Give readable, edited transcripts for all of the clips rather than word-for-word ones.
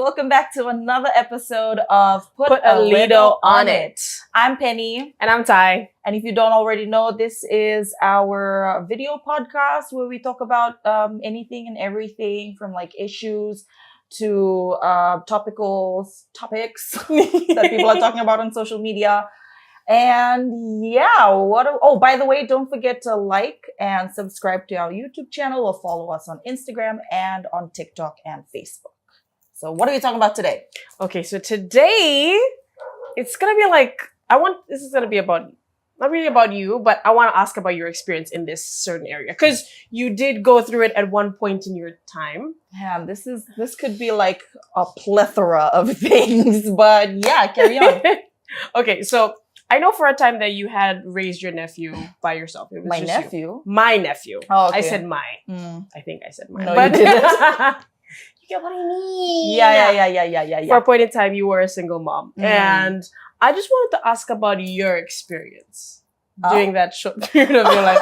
welcome back to another episode of Put a Lido on it. I'm Penny. And I'm Ty. And if you don't already know, this is our video podcast where we talk about anything and everything from like issues to topics that people are talking about on social media. And yeah, by the way, don't forget to like and subscribe to our YouTube channel or follow us on Instagram and on TikTok and Facebook. So what are we talking about today? Okay, so today it's gonna be this is gonna be about not really about you, but I want to ask about your experience in this certain area because you did go through it at one point in your time. Yeah, this could be like a plethora of things, but yeah, carry on. Okay, so I know for a time that you had raised your nephew by yourself. It was My just nephew? you. My nephew. Oh, okay. I said my. Mm. I think I said my. No, you didn't. You get what I mean? Yeah. For a point in time, you were a single mom. And I just wanted to ask about your experience during that short period of your life.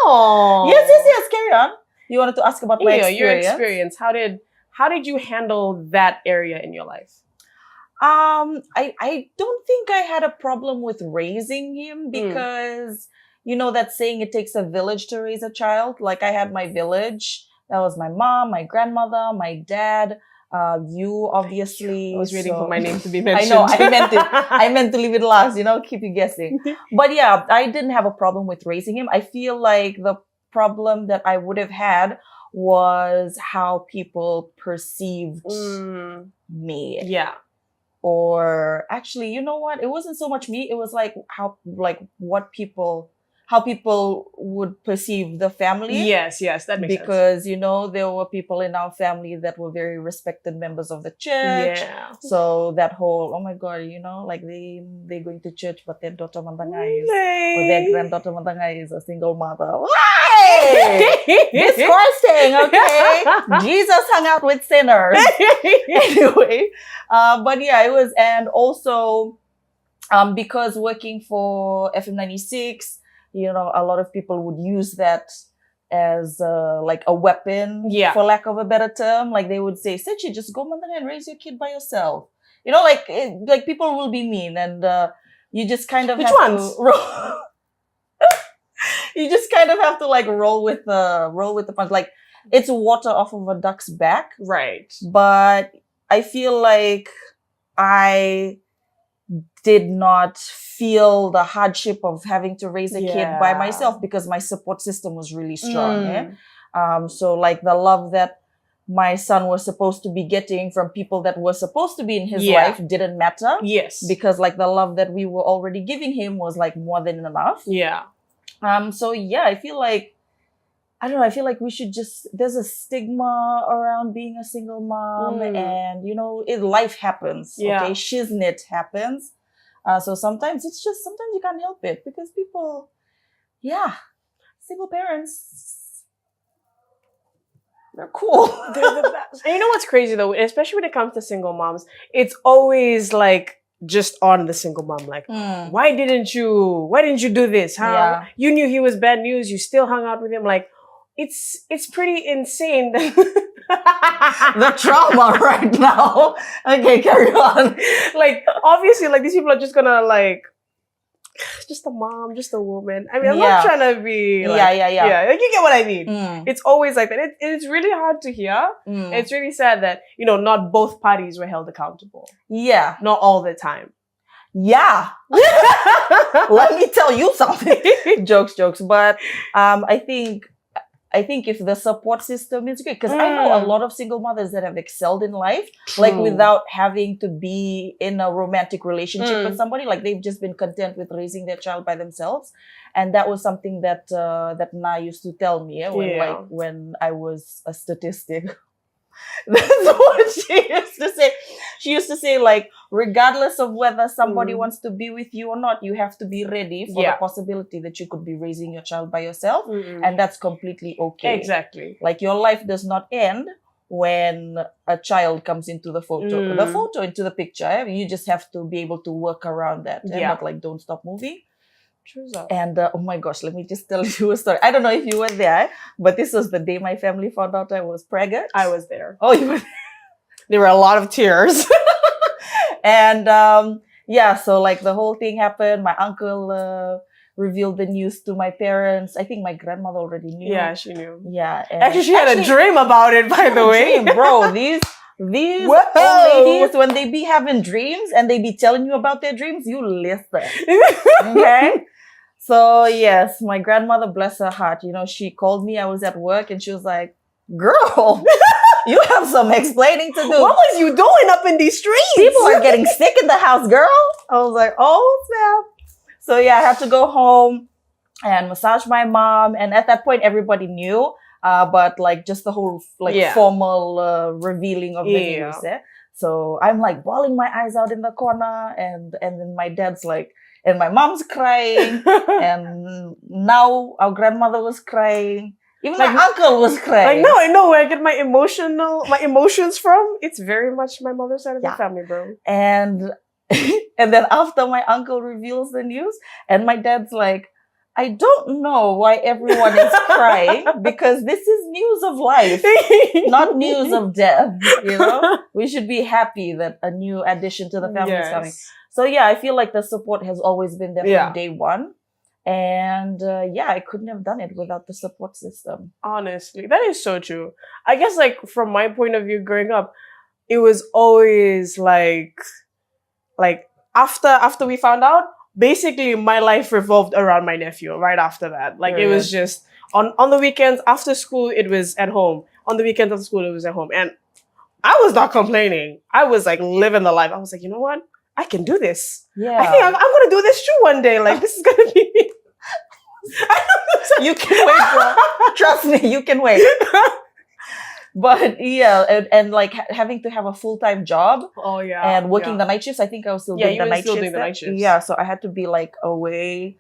Oh. Yes. Carry on. You wanted to ask about my experience? Your experience. How did you handle that area in your life? I don't think I had a problem with raising him because you know that saying it takes a village to raise a child. Like I had my village. That was my mom, my grandmother, my dad, you obviously. I was waiting for my name to be mentioned. I know, I meant to leave it last, keep you guessing. But yeah, I didn't have a problem with raising him. I feel like the problem that I would have had was how people perceived me. Yeah. Or actually, you know what? It wasn't so much me. It was how people would perceive the family. Yes, that makes sense. Because, there were people in our family that were very respected members of the church. Yeah. So that whole, oh my God, like they're going to church, but their daughter Mandanga is, or their granddaughter Mandanga is a single mother. Hey! This Christ thing, okay? Jesus hung out with sinners. Anyway, but yeah, it was, and also, because working for FM96, a lot of people would use that as like a weapon, for lack of a better term. Like they would say, Sechi, just go Mandanga and raise your kid by yourself. Like people will be mean, and you just kind of you just kind of have to like roll with the punch. Like it's water off of a duck's back. Right. But I feel like I did not feel the hardship of having to raise a kid by myself because my support system was really strong. So like the love that my son was supposed to be getting from people that were supposed to be in his life didn't matter. Yes. Because like the love that we were already giving him was like more than enough. Yeah. So yeah, I feel like we should there's a stigma around being a single mom and, life happens. Yeah. Okay. Shiznit happens. So sometimes you can't help it because people, single parents, they're cool. They're the best. And you know what's crazy though? Especially when it comes to single moms, it's always like, just on the single mom, like, why didn't you do this? How you knew he was bad news, you still hung out with him? Like, it's pretty insane that the trauma right now. Okay, carry on. Like, obviously, like these people are just gonna like, just a mom, just a woman. I mean, I'm not trying to be like, like you get what I mean. It's always like that. It's really hard to hear. It's really sad that, not both parties were held accountable. Yeah. Not all the time. Yeah. Let me tell you something. Jokes. But I think if the support system is great, because I know a lot of single mothers that have excelled in life, like without having to be in a romantic relationship with somebody, like they've just been content with raising their child by themselves. And that was something that Na used to tell me when I was a statistic. That's what she used to say. She used to say, like, regardless of whether somebody wants to be with you or not, you have to be ready for the possibility that you could be raising your child by yourself. And that's completely okay. Exactly. Like, your life does not end when a child comes into the photo, into the picture. You just have to be able to work around that. And not like, don't stop moving. And oh my gosh, let me just tell you a story. I don't know if you were there, but this was the day my family found out I was pregnant. I was there. Oh, you were there. There were a lot of tears. And yeah, so like the whole thing happened. My uncle revealed the news to my parents. I think my grandmother already knew. Yeah, she knew. Yeah. And Actually, she had a dream about it, by the way. dream, bro. These Whoa. old ladies, when they be having dreams and they be telling you about their dreams, you listen. Okay. So yes, my grandmother, bless her heart, you know, she called me. I was at work and she was like, "Girl, you have some explaining to do. What was you doing up in these streets? People are getting sick in the house, girl." I was like, "Oh snap!" So yeah, I had to go home and massage my mom. And at that point, everybody knew. But like just the whole formal revealing of the news. Yeah? So I'm like bawling my eyes out in the corner, and then my dad's like, and my mom's crying, and now our grandmother was crying. Even like, my uncle was crying. Like, no, I know where I get my emotions from. It's very much my mother's side of the family, bro. And and then after my uncle reveals the news, and my dad's like, "I don't know why everyone is crying, because this is news of life, not news of death. You know, we should be happy that a new addition to the family is coming." So yeah, I feel like the support has always been there from day one. And I couldn't have done it without the support system. Honestly, that is so true. I guess like from my point of view growing up, it was always like after we found out, basically my life revolved around my nephew right after that. Like it was just on the weekends after school, it was at home. On the weekends after school, it was at home. And I was not complaining. I was like living the life. I was like, you know what? I can do this. Yeah. I think I'm going to do this too one day. Like this is going to be... You can wait, bro. Trust me, you can wait. But yeah, and like having to have a full-time job. Oh yeah. And working the night shifts. I think I was still doing the night shifts. Yeah, so I had to be like away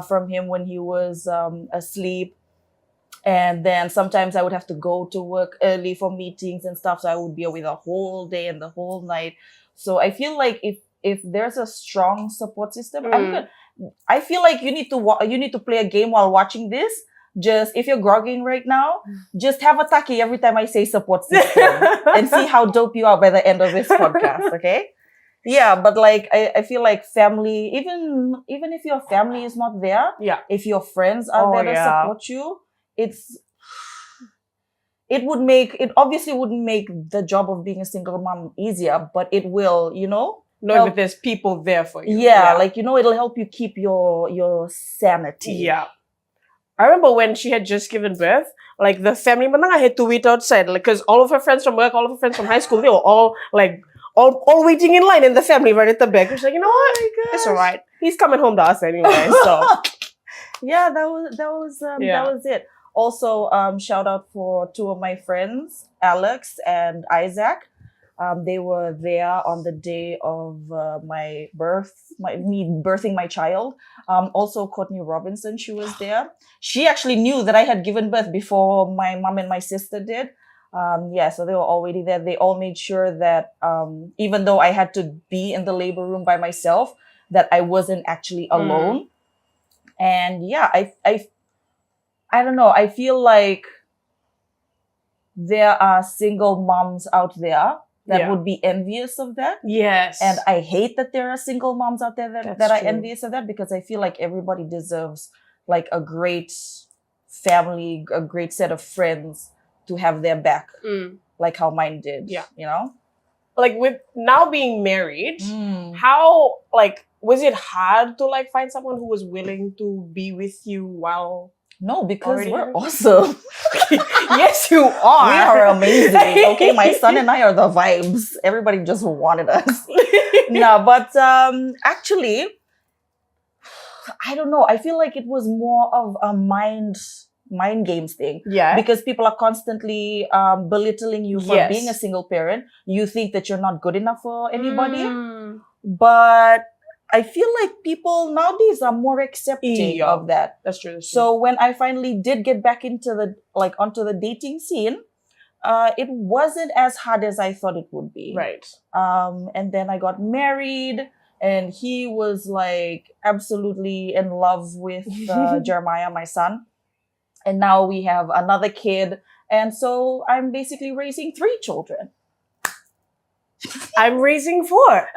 from him when he was asleep. And then sometimes I would have to go to work early for meetings and stuff. So I would be away the whole day and the whole night. So I feel like if there's a strong support system, I'm good. I feel like you need to play a game while watching this. Just if you're grogging right now, just have a taki every time I say support system and see how dope you are by the end of this podcast. Okay? Yeah, but like I feel like family, even if your family is not there, if your friends are there to support you, it obviously wouldn't make the job of being a single mom easier, but it will, you know. Knowing that there's people there for you. Yeah, like, you know, it'll help you keep your sanity. Yeah. I remember when she had just given birth, like the family I had to wait outside, like, because all of her friends from work, all of her friends from high school, they were all like, all waiting in line in the family right at the back. She's like, you know what? It's all right. He's coming home to us anyway. So yeah, that was it. Also, shout out for two of my friends, Alex and Isaac. They were there on the day of my birth, me birthing my child. Also, Courtney Robinson, she was there. She actually knew that I had given birth before my mom and my sister did. So they were already there. They all made sure that even though I had to be in the labor room by myself, that I wasn't actually alone. And yeah, I don't know. I feel like there are single moms out there that would be envious of that. Yes. And I hate that there are single moms out there that are envious of that, because I feel like everybody deserves like a great family, a great set of friends to have their back, like how mine did. Yeah. You know? Like with now being married, how, like, was it hard to like find someone who was willing to be with you while... No, because we're awesome. Yes, you are. We are amazing. Okay, my son and I are the vibes. Everybody just wanted us. No, but actually, I don't know. I feel like it was more of a mind games thing. Yeah. Because people are constantly belittling you for being a single parent. You think that you're not good enough for anybody. But I feel like people nowadays are more accepting of that. That's true. So when I finally did get back into onto the dating scene, it wasn't as hard as I thought it would be. Right. And then I got married, and he was like absolutely in love with Jeremiah, my son. And now we have another kid. And so I'm basically raising 3 children. I'm raising 4.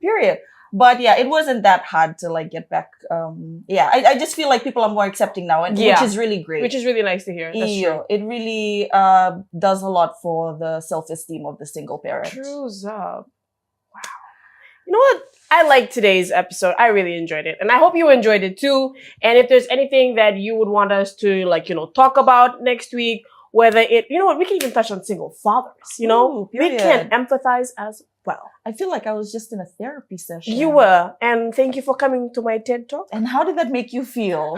Period. But yeah, it wasn't that hard to like get back. I just feel like people are more accepting now, and which is really great. Which is really nice to hear. That's true. It really does a lot for the self-esteem of the single parent. True's up. Wow. You know what? I liked today's episode. I really enjoyed it. And I hope you enjoyed it too. And if there's anything that you would want us to talk about next week, whether we can even touch on single fathers, we can empathize as well. I feel like I was just in a therapy session. You were. And thank you for coming to my TED Talk. And how did that make you feel?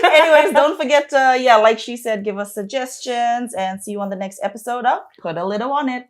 Anyways, don't forget to, like she said, give us suggestions and see you on the next episode of Put a Lido on It.